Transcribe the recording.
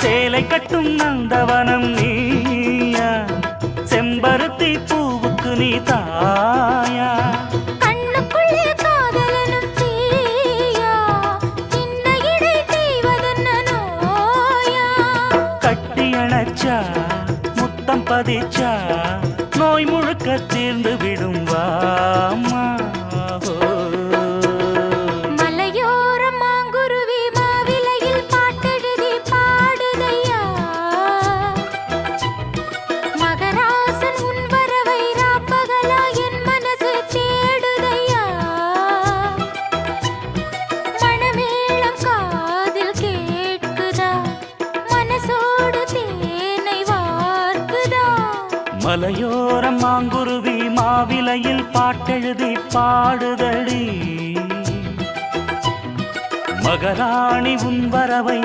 சேலை கட்டும் நந்தவனம் நீயா, செம்பருத்தி பூவுக்கு நீ தாயா. கண்ணுக்குள்ளே காதலனும் தீயா, சின்ன இடை செய்வதென்ன நோயா. கட்டி அணைச்சா முத்தம் பதிச்சா நோய் முழுக்க தீர்ந்து விடும் வாமா. மலையோரம் மாங்குருவி மாவிலையில் பாட்டெழுதி பாடுதையா, மகராசன் உன் வரவை ராப்பகலா என் மனசு தேடுதையா. மணமேளம் காதில் கேட்குதா, மனசோடு தேனை வார்க்குதா. மலையோரம் மாங்குருவி மாவிலையில் பாட்டெழுதி பாடுதடி, மகராணி உன் வரவை